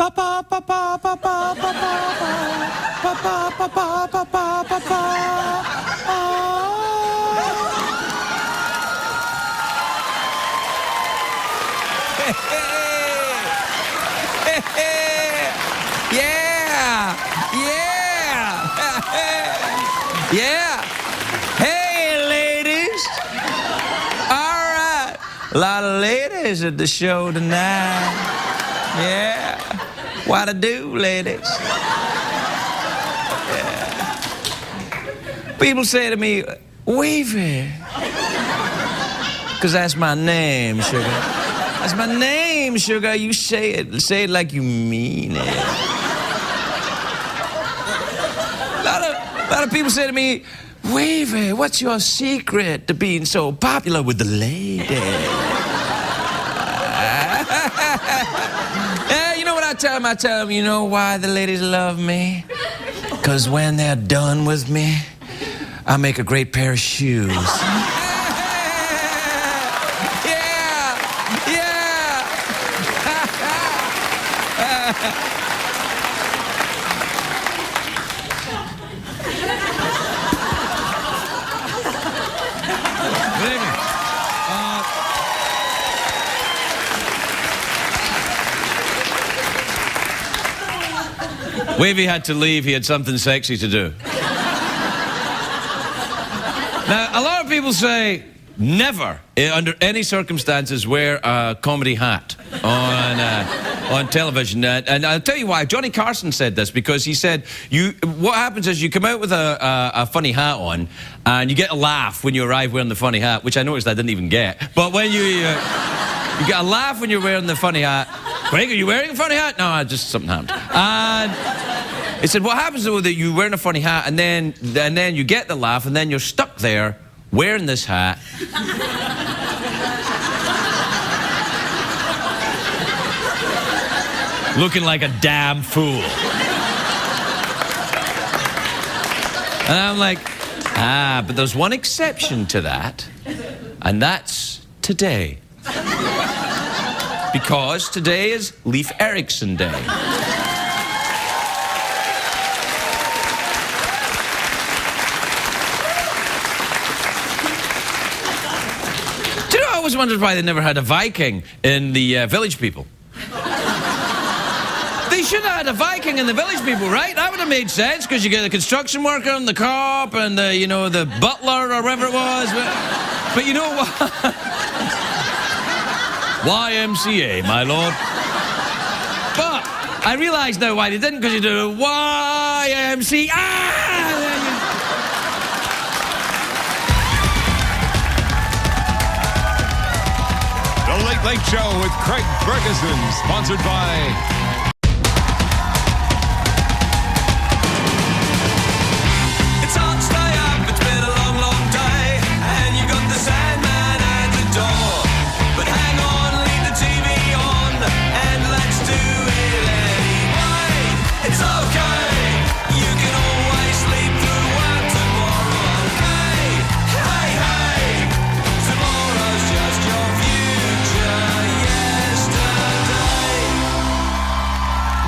Yeah! Yeah! Hey, ladies! All right. A lot of ladies at the show tonight. Yeah. What to do, ladies? Yeah. People say to me, Wavy. Because that's my name, sugar. That's my name, sugar. You say it. Say it like you mean it. A lot of people say to me, Wavy, what's your secret to being so popular with the ladies? Yeah, you know what I tell them? I tell them, you know why the ladies love me? Because when they're done with me, I make a great pair of shoes. Wavy had to leave. He had something sexy to do. Now, a lot of people say never, under any circumstances, wear a comedy hat on television. And I'll tell you why. Johnny Carson said this because he said, what happens is you come out with a funny hat on and you get a laugh when you arrive wearing the funny hat, which I noticed I didn't even get. But when you get a laugh when you're wearing the funny hat. Craig, are you wearing a funny hat? No, just something happened. And he said, what happens though that you're wearing a funny hat and then you get the laugh and then you're stuck there wearing this hat. Looking like a damn fool. And I'm like, but there's one exception to that, and that's today. Because today is Leif Erikson Day. Do you know, I always wondered why they never had a Viking in the Village People. They should have had a Viking in the Village People, right? That would have made sense, because you get the construction worker and the cop and the, you know, the butler or whatever it was. But you know what? YMCA, my lord. But I realise now why they didn't, because you do YMCA. The Late Late Show with Craig Ferguson, sponsored by...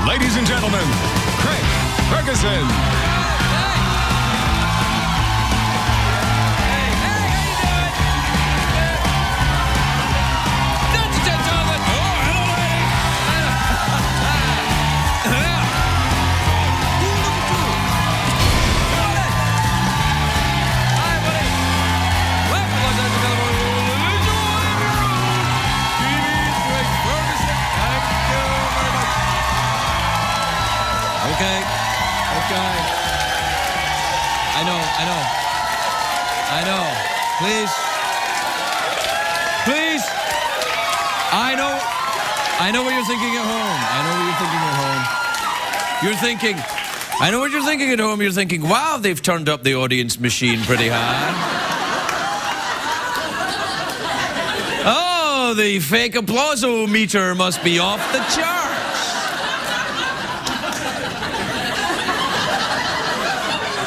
Ladies and gentlemen, Craig Ferguson. Okay. I know. Please. I know what you're thinking at home. I know what you're thinking at home. You're thinking, wow, they've turned up the audience machine pretty high. Oh, the fake applause-o-meter must be off the charts.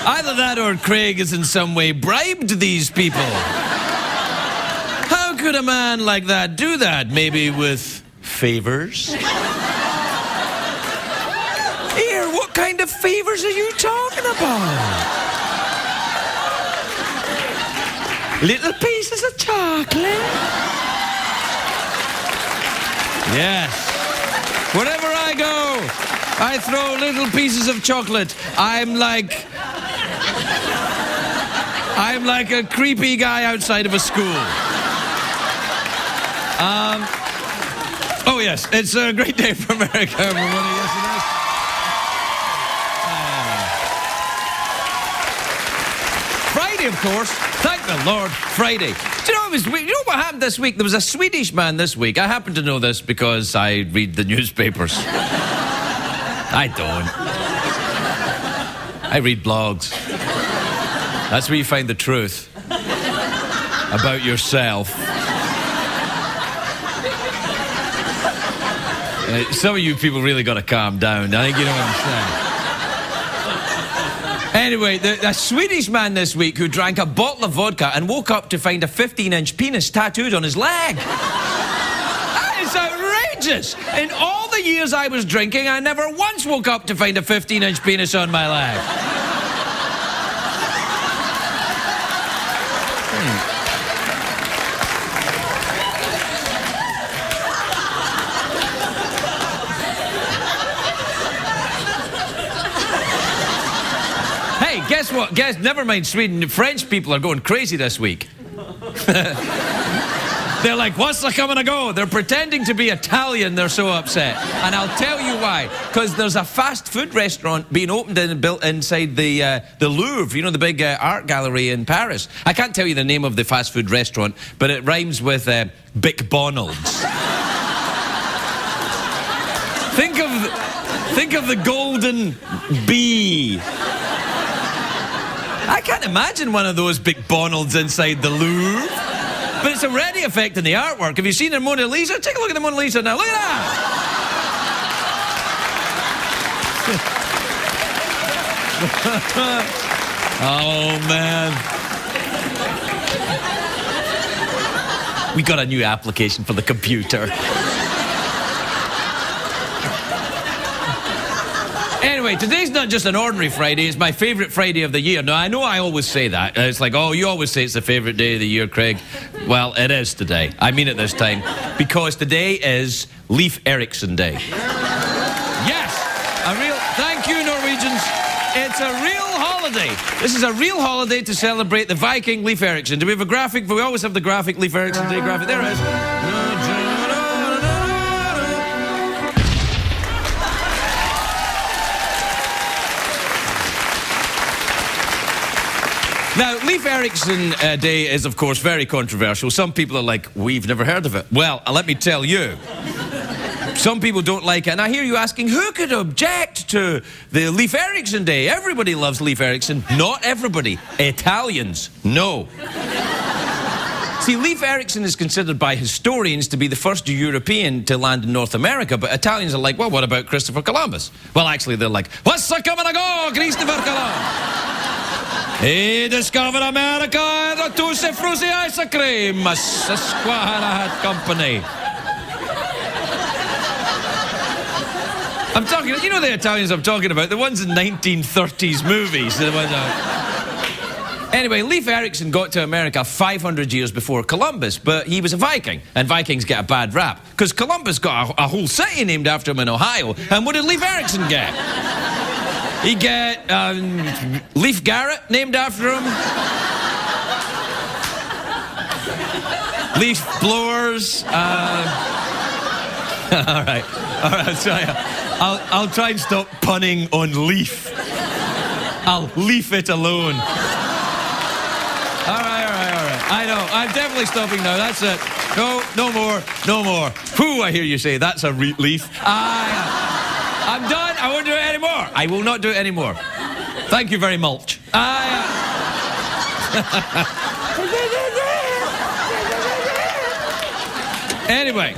Either that or Craig has in some way bribed these people. How could a man like that do that? Maybe with favors? Here, what kind of favours are you talking about? Little pieces of chocolate? Yes. Wherever I go, I throw little pieces of chocolate. I'm like a creepy guy outside of a school. Oh yes, it's a great day for America, everybody. Yes, it is. Friday, of course. Thank the Lord, Friday. Do you know, you know what happened this week? There was a Swedish man this week. I happen to know this because I read the newspapers. I don't. I read blogs. That's where you find the truth about yourself. Some of you people really got to calm down. I think you know what I'm saying. Anyway, the Swedish man this week who drank a bottle of vodka and woke up to find a 15-inch penis tattooed on his leg. That is outrageous. In all the years I was drinking, I never once woke up to find a 15-inch penis on my leg. Hey, guess what? Guess, never mind Sweden. The French people are going crazy this week. They're like, what's the coming to go? They're pretending to be Italian. They're so upset. And I'll tell you why. Because there's a fast food restaurant being opened and built inside the Louvre, you know, the big art gallery in Paris. I can't tell you the name of the fast food restaurant, but it rhymes with McDonald's. Think of the golden bee. I can't imagine one of those McDonald's inside the Louvre. But it's already affecting the artwork. Have you seen the Mona Lisa? Take a look at the Mona Lisa now. Look at that! Oh, man. We got a new application for the computer. Anyway, today's not just an ordinary Friday, it's my favourite Friday of the year. Now, I know I always say that. It's like, oh, you always say it's the favourite day of the year, Craig. Well, it is today. I mean it this time. Because today is Leif Erikson Day. Yes! Thank you, Norwegians. It's a real holiday. This is a real holiday to celebrate the Viking Leif Erikson. Do we have a graphic? We always have the graphic, Leif Erikson Day graphic. There it is. Now, Leif Erikson Day is, of course, very controversial. Some people are like, we've never heard of it. Well, let me tell you. Some people don't like it. And I hear you asking, who could object to the Leif Erikson Day? Everybody loves Leif Erikson. Not everybody. Italians, no. See, Leif Erikson is considered by historians to be the first European to land in North America, but Italians are like, well, what about Christopher Columbus? Well, actually, they're like, what's a coming to go, Christopher Columbus? He discovered America and the Tuesday Fruity Ice Cream, Susquehanna Hat Company. I'm talking, you know the Italians I'm talking about, the ones in 1930s movies. The ones Anyway, Leif Erikson got to America 500 years before Columbus, but he was a Viking, and Vikings get a bad rap, because Columbus got a whole city named after him in Ohio, and what did Leif Erikson get? He get Leif Garrett named after him. Leaf blowers. All right. I'll try and stop punning on leaf. I'll leave it alone. All right. I know. I'm definitely stopping now. That's it. No more. Whew, I hear you say that's a leaf. I'm done. I won't do it anymore. I will not do it anymore. Thank you very much. Anyway.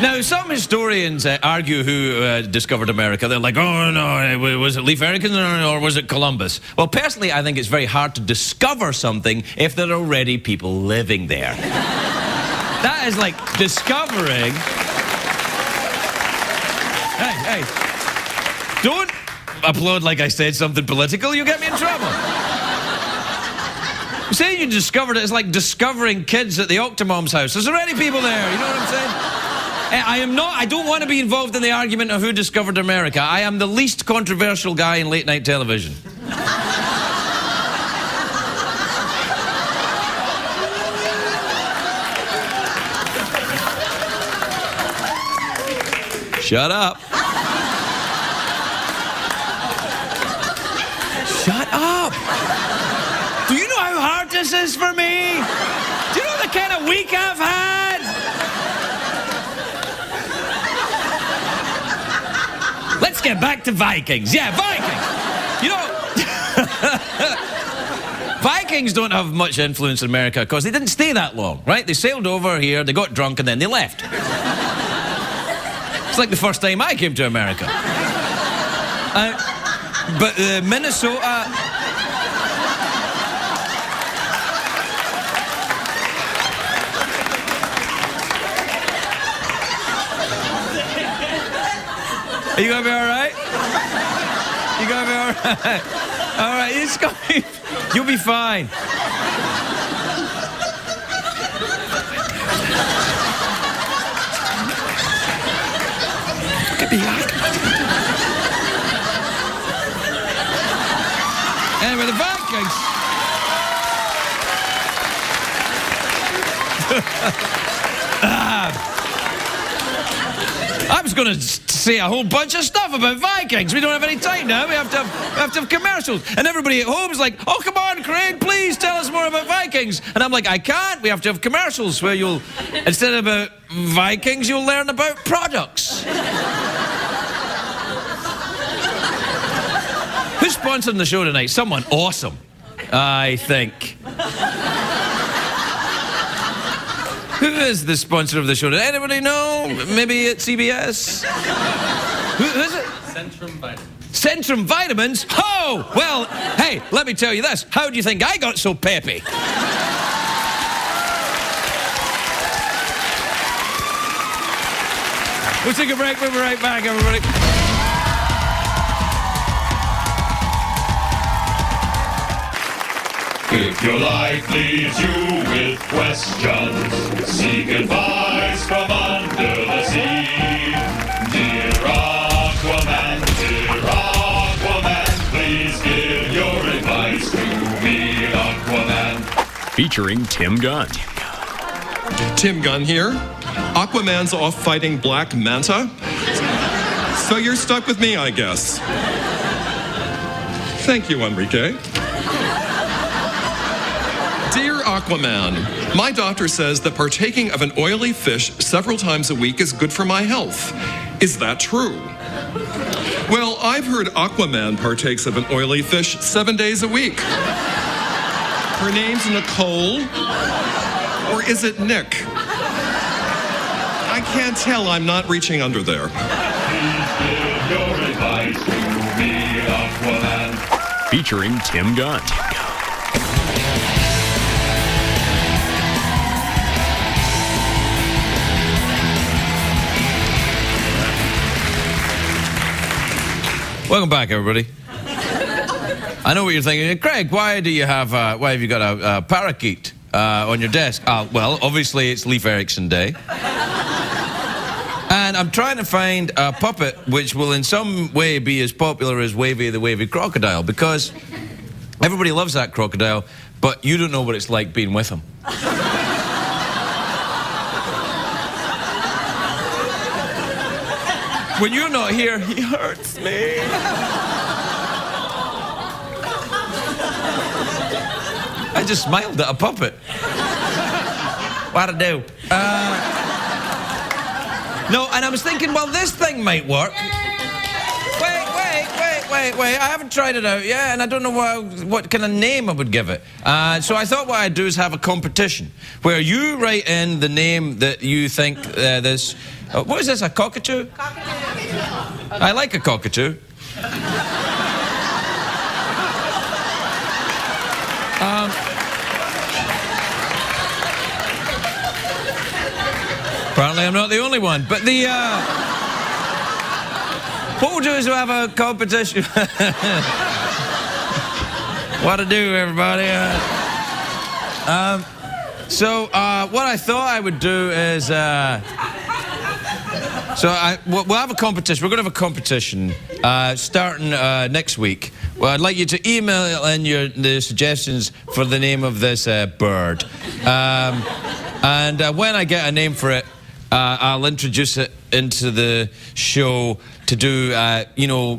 Now, some historians argue who discovered America. They're like, oh, no, was it Leif Erikson or was it Columbus? Well, personally, I think it's very hard to discover something if there are already people living there. That is like discovering... hey. Don't applaud like I said something political. You get me in trouble. Saying you discovered it is like discovering kids at the Octomom's house. There's already people there, you know what I'm saying? I don't want to be involved in the argument of who discovered America. I am the least controversial guy in late night television. Shut up. Shut up. Do you know how hard this is for me? Do you know the kind of week I've had? Let's get back to Vikings. Yeah, Vikings. You know, Vikings don't have much influence in America because they didn't stay that long, right? They sailed over here, they got drunk, and then they left. It's like the first time I came to America. But Minnesota... Are you gonna be all right? You gonna be all right? All right, it's gonna be... You'll be fine. Look at me, anyway, the Vikings. I was going to say a whole bunch of stuff about Vikings. We don't have any time now. We have to have commercials. And everybody at home is like, oh, come on, Craig, please tell us more about Vikings. And I'm like, I can't. We have to have commercials where you'll, instead of about Vikings, you'll learn about products. Who's sponsoring the show tonight? Someone awesome, I think. Who is the sponsor of the show? Does anybody know? Maybe at CBS? Who is it? Centrum Vitamins. Centrum Vitamins? Oh! Well, hey, let me tell you this. How do you think I got so peppy? We'll take a break. We'll be right back, everybody. If your life leaves you with questions, seek advice from under the sea. Dear Aquaman, please give your advice to me, Aquaman. Featuring Tim Gunn. Tim Gunn here. Aquaman's off fighting Black Manta. So you're stuck with me, I guess. Thank you, Enrique. Dear Aquaman, my doctor says that partaking of an oily fish several times a week is good for my health. Is that true? Well, I've heard Aquaman partakes of an oily fish 7 days a week. Her name's Nicole, or is it Nick? I can't tell, I'm not reaching under there. Please give your advice to me, Aquaman. Featuring Tim Gunn. Welcome back, everybody. I know what you're thinking. Craig, why have you got a parakeet on your desk? Well, obviously it's Leif Erikson Day. And I'm trying to find a puppet which will in some way be as popular as Wavy the Wavy Crocodile, because everybody loves that crocodile, but you don't know what it's like being with him. When you're not here, he hurts me. I just smiled at a puppet. What'd I do? No, and I was thinking, well, this thing might work. Wait. I haven't tried it out yet, and I don't know what kind of name I would give it. So I thought what I'd do is have a competition where you write in the name that you think this... what is this, a cockatoo? I like a cockatoo. Apparently I'm not the only one, but the... What we'll do is we'll have a competition. What to do, everybody? So what I thought I would do is... we'll have a competition. We're going to have a competition starting next week. Well, I'd like you to email in the suggestions for the name of this bird. And when I get a name for it, I'll introduce it into the show to do,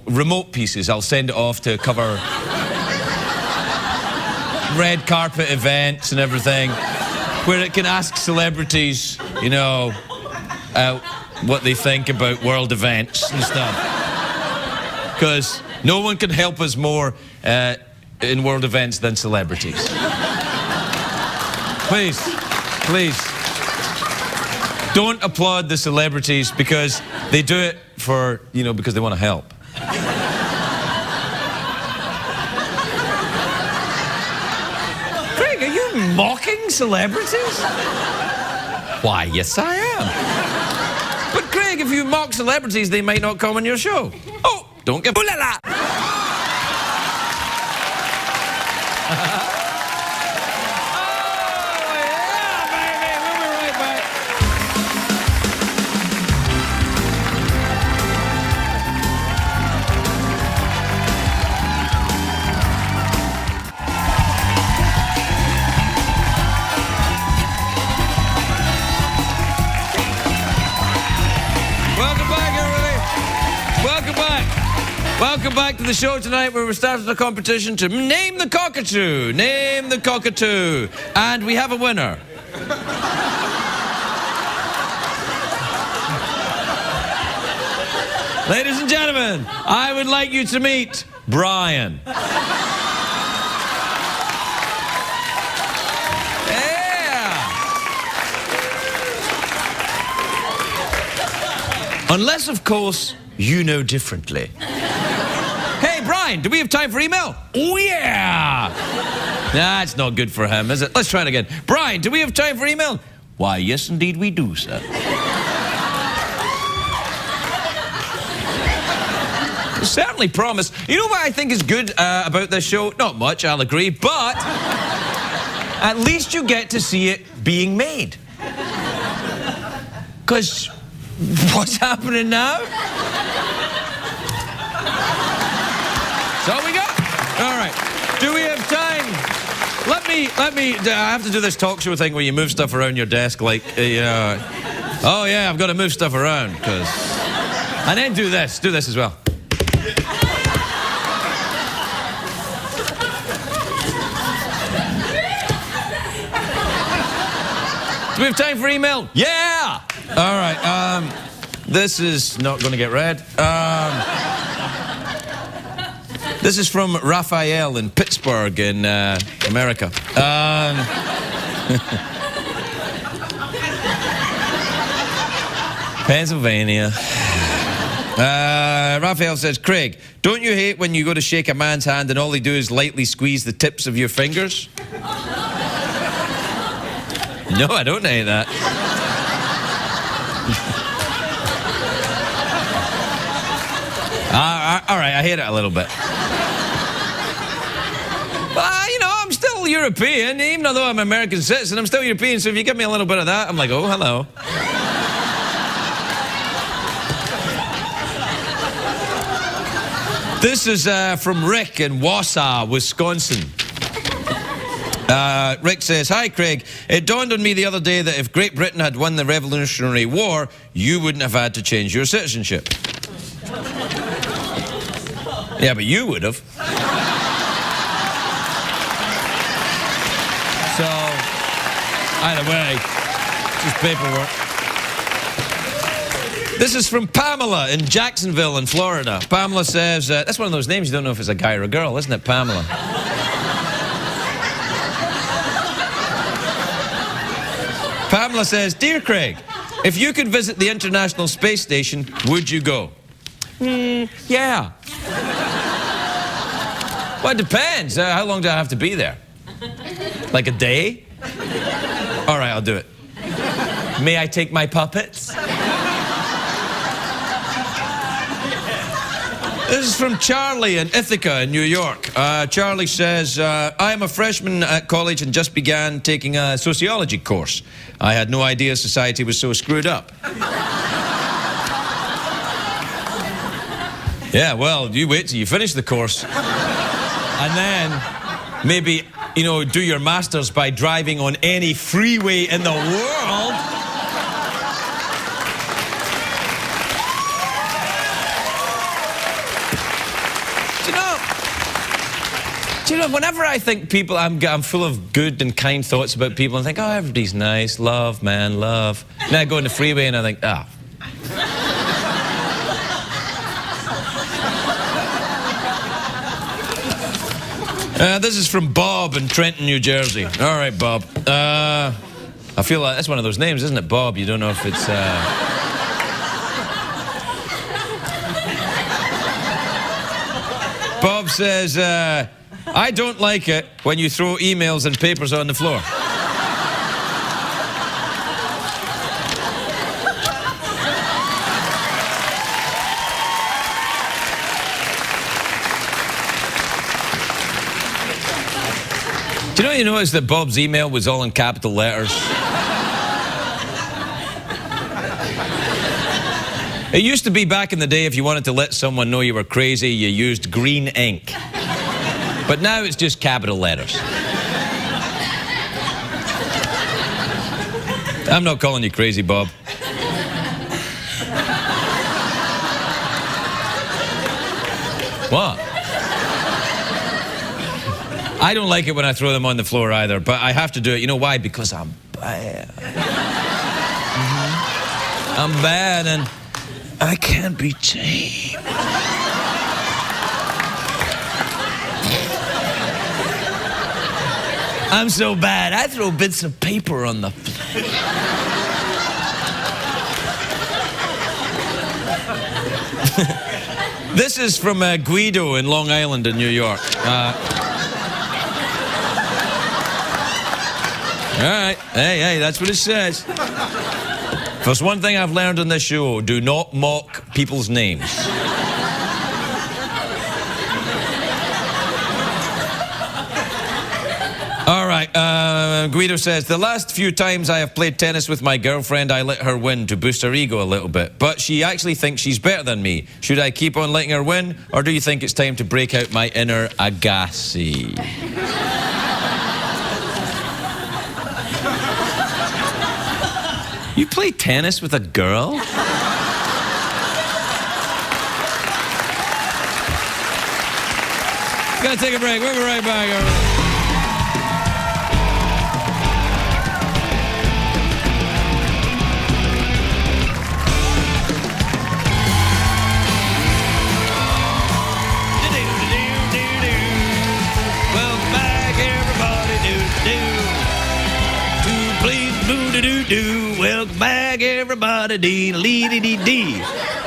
remote pieces. I'll send it off to cover red carpet events and everything, where it can ask celebrities, what they think about world events and stuff. Because no one can help us more in world events than celebrities. Please, don't applaud the celebrities because they do it for, because they want to help. Craig, are you mocking celebrities? Why, yes I am. But Craig, if you mock celebrities, they might not come on your show. Oh, don't get... Ooh la la! Welcome back to the show tonight, where we're starting a competition to name the cockatoo. Name the cockatoo. And we have a winner. Ladies and gentlemen, I would like you to meet Brian. Yeah. Unless, of course, you know differently. Hey, Brian, do we have time for email? Oh, yeah! That's not good for him, is it? Let's try it again. Brian, do we have time for email? Why, yes, indeed we do, sir. Certainly promise. You know what I think is good about this show? Not much, I'll agree, but at least you get to see it being made. Because what's happening now? That's all we got. All right. Do we have time? Let me. I have to do this talk show thing where you move stuff around your desk, like, oh yeah, I've got to move stuff around, because. And then do this. Do this as well. Do we have time for email? Yeah. All right. This is not going to get read. This is from Raphael in Pittsburgh in America. Pennsylvania. Raphael says, Craig, don't you hate when you go to shake a man's hand and all they do is lightly squeeze the tips of your fingers? No, I don't hate that. All right, I hate it a little bit. I'm still European. Even though I'm an American citizen, I'm still European, so if you give me a little bit of that, I'm like, oh, hello. This is from Rick in Wausau, Wisconsin. Rick says, hi, Craig. It dawned on me the other day that if Great Britain had won the Revolutionary War, you wouldn't have had to change your citizenship. Yeah, but you would have. So, either way, just paperwork. This is from Pamela in Jacksonville in Florida. Pamela says, that's one of those names you don't know if it's a guy or a girl, isn't it, Pamela? Pamela says, Dear Craig, if you could visit the International Space Station, would you go? Yeah. Well, it depends. How long do I have to be there? Like a day? All right, I'll do it. May I take my puppets? This is from Charlie in Ithaca in New York. Charlie says, I am a freshman at college and just began taking a sociology course. I had no idea society was so screwed up. Yeah, well, you wait till you finish the course. And then maybe, you know, do your master's by driving on any freeway in the world. Do you know, whenever I think people, I'm full of good and kind thoughts about people and think, oh, everybody's nice, love, man, love. And then I go on the freeway and I think, ah. This is from Bob in Trenton, New Jersey. All right, Bob. I feel like that's one of those names, isn't it, Bob? You don't know if it's... Bob says, I don't like it when you throw emails and papers on the floor. Do you notice that Bob's email was all in capital letters? It used to be back in the day, if you wanted to let someone know you were crazy, you used green ink. But now it's just capital letters. I'm not calling you crazy, Bob. What? I don't like it when I throw them on the floor either, but I have to do it. You know why? Because I'm bad. I'm bad and I can't be tamed. I'm so bad, I throw bits of paper on the floor. This is from Guido in Long Island in New York. All right, hey, that's what it says. If there's one thing I've learned on this show, do not mock people's names. All right, Guido says, the last few times I have played tennis with my girlfriend, I let her win to boost her ego a little bit. But she actually thinks she's better than me. Should I keep on letting her win, or do you think it's time to break out my inner Agassi? You play tennis with a girl? Gotta take a break. We'll be right back, everybody. Welcome back, everybody. Dee-dee-dee-dee.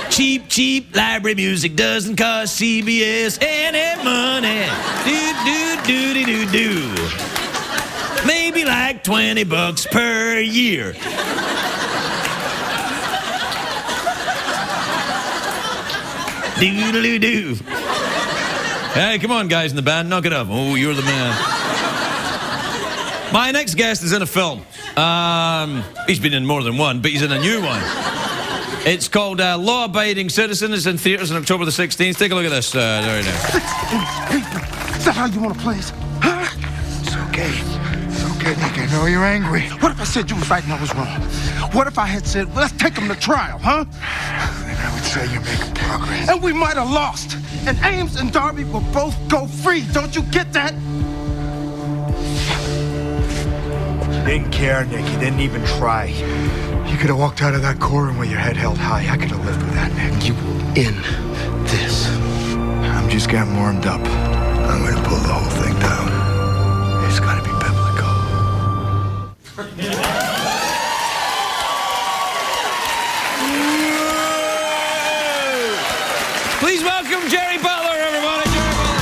Cheap library music doesn't cost CBS any money. Do-do-do-do-do-do. Maybe like $20 per year. Do-do-do-do. Hey, come on, guys in the band, knock it up. Oh, you're the man. My next guest is in a film. He's been in more than one, but he's in a new one. It's called Law Abiding Citizen. It's in theaters on October the 16th. Take a look at this. There it is. Is that how you want to play it? Huh? It's okay. It's okay, Nick. I know you're angry. What if I said you was right and I was wrong? What if I had said, well, let's take him to trial, huh? Then I would say you're making progress. And we might have lost. And Ames and Darby will both go free. Don't you get that? You didn't care, Nick. You didn't even try. You could have walked out of that courtroom with your head held high. I could have lived with that, Nick. You in this. I'm just getting warmed up. I'm gonna pull the whole thing down. It's gotta be biblical. Please welcome Gerard Butler, everybody. Gerard Butler.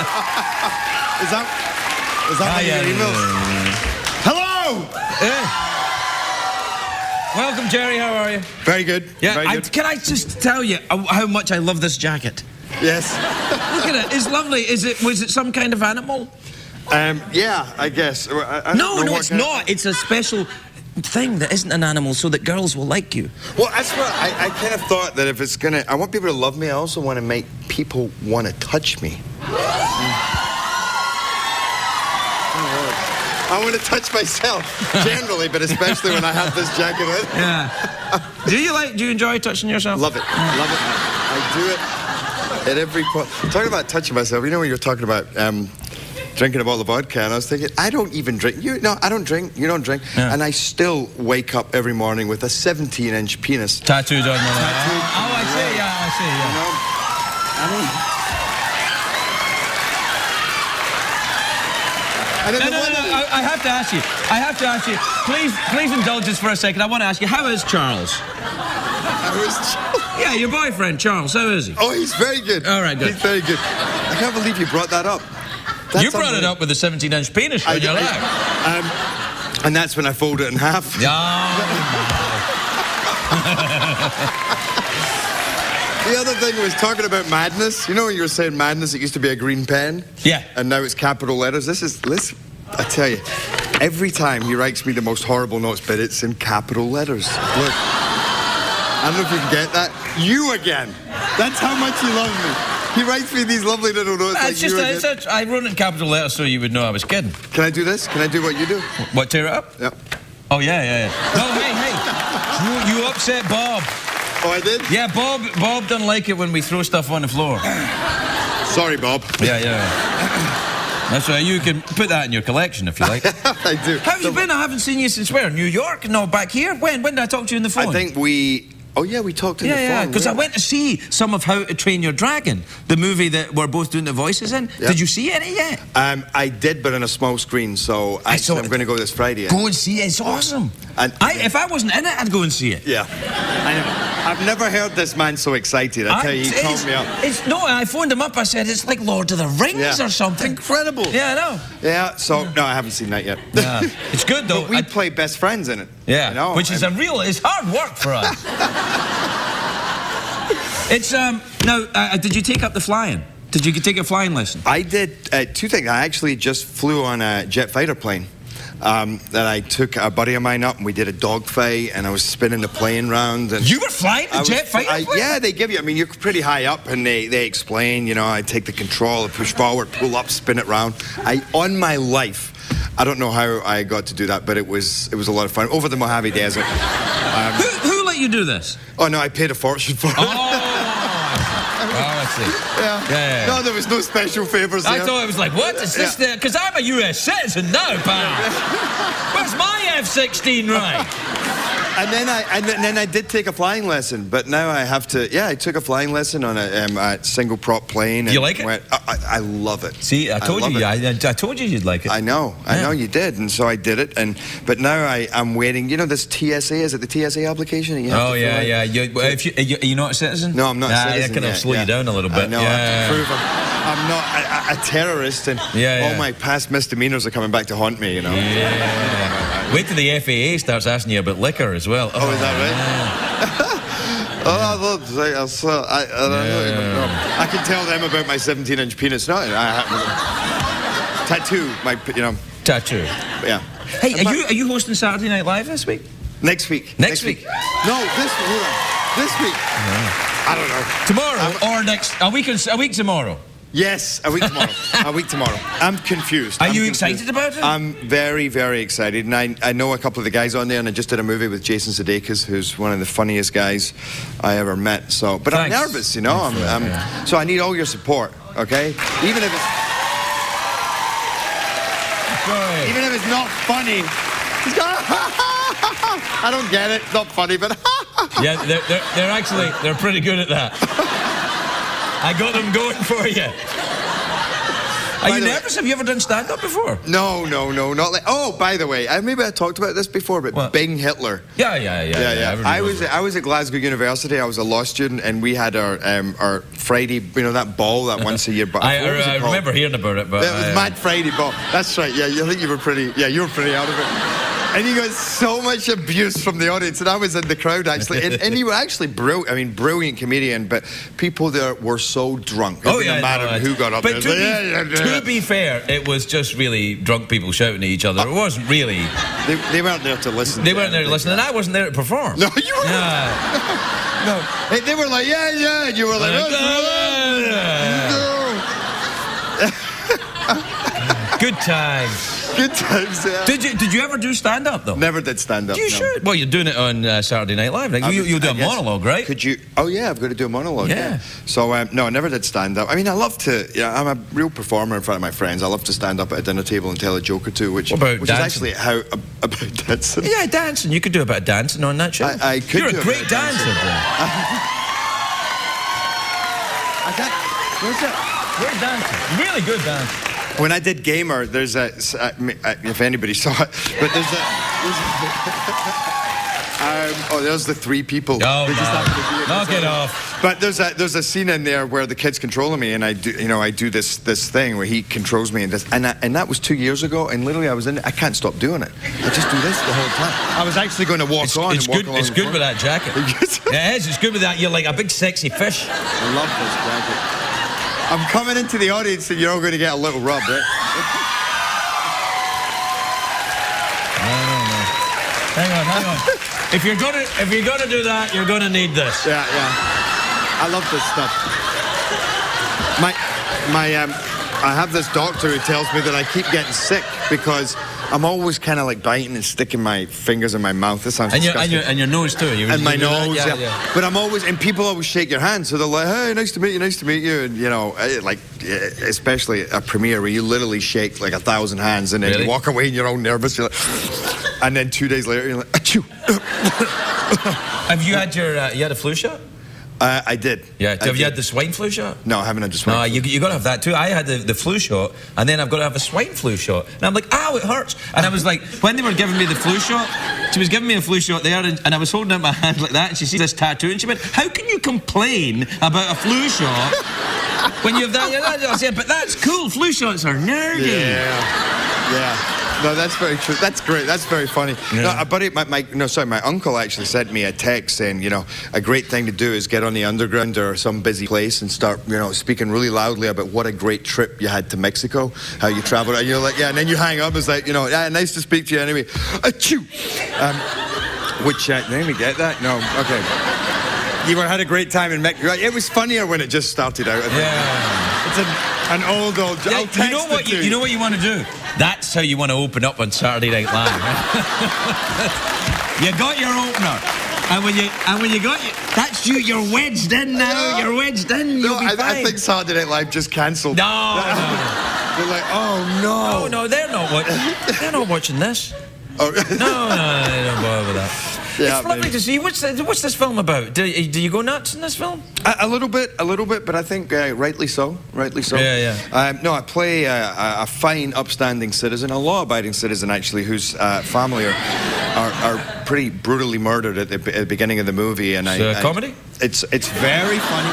Is that one of your emails? Hello! Welcome, Jerry. How are you? Very good. Yeah. Very good. Can I just tell you how much I love this jacket? Yes. Look at it. It's lovely. Was it some kind of animal? Yeah, I guess. I don't No, know what it's kind of- not. It's a special thing that isn't an animal so that girls will like you. Well, that's what I kind of thought that if it's gonna, I want people to love me. I also want to make people want to touch me. I want to touch myself generally, but especially when I have this jacket on. Yeah. Do you enjoy touching yourself? Love it. Love it. I do it at every point. Talking about touching myself, you know when you're talking about drinking a bottle of vodka, and I was thinking, I don't even drink. I don't drink. You don't drink. Yeah. And I still wake up every morning with a 17-inch penis. Tattooed on my leg. Tattooed. Oh, I see. Yeah, I see. You Yeah. know? And then No, the one that- I have to ask you. Please indulge us for a second. I want to ask you, how is Charles? Yeah, your boyfriend, Charles. How is he? Oh, he's very good. All right, good. He's very good. I can't believe you brought that up. You brought it up with a 17-inch penis on your leg. And that's when I fold it in half. The other thing was talking about madness. You know when you were saying madness, it used to be a green pen? Yeah. And now it's capital letters. Listen, I tell you, every time he writes me the most horrible notes, but it's in capital letters. Look. I don't know if you can get that. You again. That's how much he loves me. He writes me these lovely little notes like It's just you again. I wrote it in capital letters so you would know I was kidding. Can I do this? Can I do what you do? What, tear it up? Yep. Oh, yeah. No, hey. You upset Bob. Oh, I did? Yeah, Bob doesn't like it when we throw stuff on the floor. Sorry, Bob. Yeah. That's right. You can put that in your collection if you like. I do. How have you been? I haven't seen you since where? New York? No, back here? When did I talk to you on the phone? I think we... Oh, yeah, we talked on the phone. Yeah, because I went to see some of How to Train Your Dragon, the movie that we're both doing the voices in. Yep. Did you see any yet? I did, but on a small screen, so I saw I'm it. going to go this Friday. Go and see it. It's awesome. And- If I wasn't in it, I'd go and see it. Yeah. I know. I've never heard this man so excited. I tell you, he called me up. I phoned him up. I said, it's like Lord of the Rings or something. Incredible. Yeah, I know. Yeah, so, no, I haven't seen that yet. Yeah. It's good, though. But we play best friends in it. Yeah, You know? which is it's hard work for us. It's, did you take up the flying? Did you take a flying lesson? I did two things. I actually just flew on a jet fighter plane. That I took a buddy of mine up and we did a dogfight and I was spinning the plane round. And You were flying the jet fighter plane? Yeah, they give you, I mean, you're pretty high up and they explain, you know, I take the control, I push forward, pull up, spin it round. On my life, I don't know how I got to do that, but it was a lot of fun. Over the Mojave Desert. Who let you do this? Oh, no, I paid a fortune for it. I see. Yeah. No, there was no special favours there. I thought it was like, what is this there? Because I'm a US citizen now, pal. Where's my F-16 right? And then I did take a flying lesson, but now I have to. Yeah, I took a flying lesson on a single prop plane. And you like it? I love it. See, I told you. I told you you'd like it. I know you did, and so I did it. But now I'm waiting. You know this TSA? Is it the TSA application? That you have to fill out? Yeah. You're not a citizen? No, I'm not a citizen. That kind of slow you down a little bit. I know. I have to prove I'm not a terrorist, and all my past misdemeanors are coming back to haunt me. You know. Yeah. Wait till the FAA starts asking you about liquor as well. Oh, is that right? I can tell them about my 17-inch penis. No, tattoo. Tattoo. Yeah. Hey, are you hosting Saturday Night Live this week? Next week. Next week? No, this week. Hold on. This week. I don't know. Tomorrow or next? A week tomorrow. Yes, a week tomorrow. A week tomorrow. I'm confused. Are you excited about it? I'm very, very excited. And I know a couple of the guys on there, and I just did a movie with Jason Sudeikis, who's one of the funniest guys I ever met. So, but Thanks. I'm nervous, you know. So I need all your support, okay? Even if it's not funny. He's going, I don't get it. It's not funny, but Yeah, they're pretty good at that. I got them going for you. Are you nervous? Have you ever done stand-up before? No, not like. Oh, by the way, maybe I talked about this before, but What? Bing Hitler. Yeah. I was at Glasgow University. I was a law student, and we had our Friday, that ball that once a year. But I remember hearing about it, but it was Mad Friday ball. That's right. Yeah, I think you were pretty. Yeah, you were pretty out of it. And he got so much abuse from the audience, and I was in the crowd actually. And he was actually brilliant comedian, but people there were so drunk. It didn't matter who got up but there. To be fair, it was just really drunk people shouting at each other. It wasn't really. They weren't there to listen. They weren't there to listen, and I wasn't there to perform. No, you weren't. No. They were like, yeah, and you were like, Good times. Good times, yeah. Did you ever do stand-up, though? Never did stand-up. You should. Well, you're doing it on Saturday Night Live. Like, you'll do a monologue, right? Could you? Oh, yeah, I've got to do a monologue. Yeah. So, no, I never did stand-up. I mean, I love to, I'm a real performer in front of my friends. I love to stand up at a dinner table and tell a joke or two, which is actually how, about dancing. Yeah, dancing. You could do a bit of dancing on that show. I could. You're a great dancer, bro. Great dancer. Really good dancer. When I did Gamer, there's if anybody saw it, but there's the three people. Oh, knock it off. But there's a scene in there where the kid's controlling me, and I do this thing where he controls me, and that was 2 years ago, and literally I was in it. I can't stop doing it. I just do this the whole time. I was actually going to walk on. It's good. It's good with that jacket. Yeah, it is. It's good with that. You're like a big sexy fish. I love this jacket. I'm coming into the audience, and you're all going to get a little rub, right? No. Hang on. If you're gonna do that, you're gonna need this. Yeah. I love this stuff. I have this doctor who tells me that I keep getting sick because I'm always kind of like biting and sticking my fingers in my mouth. This sounds disgusting. And your nose too. And my nose, yeah. But I'm always, and people always shake your hand, so they're like, "Hey, nice to meet you," and like especially a premiere where you literally shake like 1,000 hands, and then you walk away and you're all nervous. You're like, and then 2 days later, you're like, "Achoo." Have you had you had a flu shot? I did. Yeah. Have you had the swine flu shot? No, I haven't had the swine flu. You got to have that too. I had the flu shot, and then I've got to have a swine flu shot. And I'm like, ow, it hurts. And I was like, when they were giving me the flu shot, she was giving me a flu shot there, and I was holding out my hand like that, and she sees this tattoo, and she went, how can you complain about a flu shot when you have that? I said, but that's cool. Flu shots are nerdy. Yeah. No, that's very true. That's great. That's very funny. Yeah. No, a buddy, my uncle actually sent me a text saying, a great thing to do is get on the underground or some busy place and start, speaking really loudly about what a great trip you had to Mexico, how you traveled, and you're like, yeah, and then you hang up. It's like, yeah, nice to speak to you anyway. Achoo. Which, let me get that. No, okay. You had a great time in Mexico. It was funnier when it just started out. It's an old. Yeah, you know what you want to do? That's how you want to open up on Saturday Night Live. You got your opener, and when you got that's you. You're wedged in now. You're wedged in. You'll be fine. I think Saturday Night Live just cancelled. No. They're like, oh no. No, they're not watching this. Oh. No, they don't bother with that. Yeah, it's lovely to see. What's this film about? Do you go nuts in this film? A little bit, but I think rightly so. Yeah. No, I play a fine, upstanding citizen, a law-abiding citizen, actually, whose family are pretty brutally murdered at the beginning of the movie. And it's a comedy? It's very funny.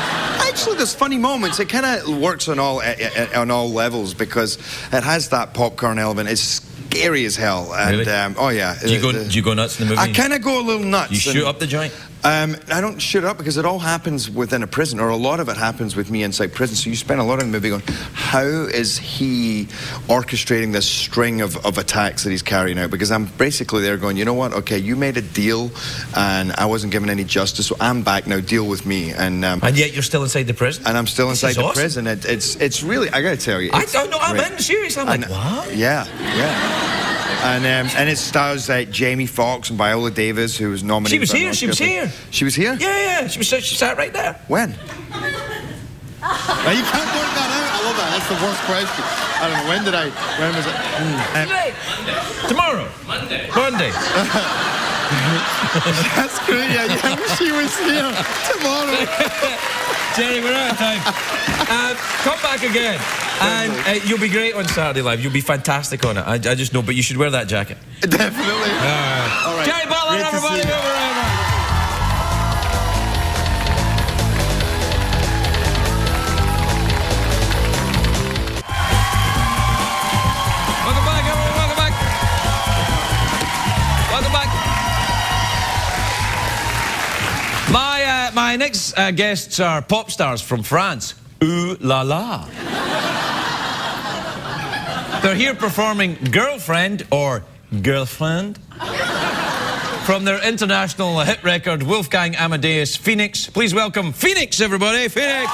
Actually, there's funny moments. It kind of works on all levels because it has that popcorn element. It's scary as hell. And, really? Oh yeah. Do you go nuts in the movie? I kind of go a little nuts. You shoot up the joint? I don't shoot up because it all happens within a prison, or a lot of it happens with me inside prison. So you spend a lot of the movie going, how is he orchestrating this string of attacks that he's carrying out? Because I'm basically there going, you know what? Okay, you made a deal, and I wasn't given any justice, so I'm back now. Deal with me. And yet you're still inside the prison. And I'm still inside the awesome. prison. It's really, I got to tell you. I don't know. I'm in serious. I'm like, what? Yeah. And it stars Jamie Foxx and Viola Davis, who was nominated. She was here. She was here. She was here? Yeah. She sat right there. When? Now, you can't work that out. I love that. That's the worst question. I don't know. When was it? Today. Tomorrow. Monday. That's great. Yeah, I wish he was here tomorrow. Jerry, we're out of time. Come back again. And you'll be great on Saturday Live. You'll be fantastic on it. I just know, but you should wear that jacket. Definitely. All right. Jerry Butler, Great to everybody. see you. Over. Welcome back, everyone. Welcome back. Welcome back. My next guests are pop stars from France. Ooh la la. They're here performing Girlfriend or Girlfriend from their international hit record Wolfgang Amadeus Phoenix. Please welcome Phoenix, everybody. Phoenix.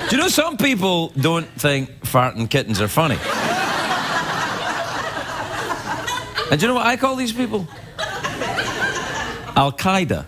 Do you know some people don't think farting kittens are funny? And do you know what I call these people? Al-Qaeda.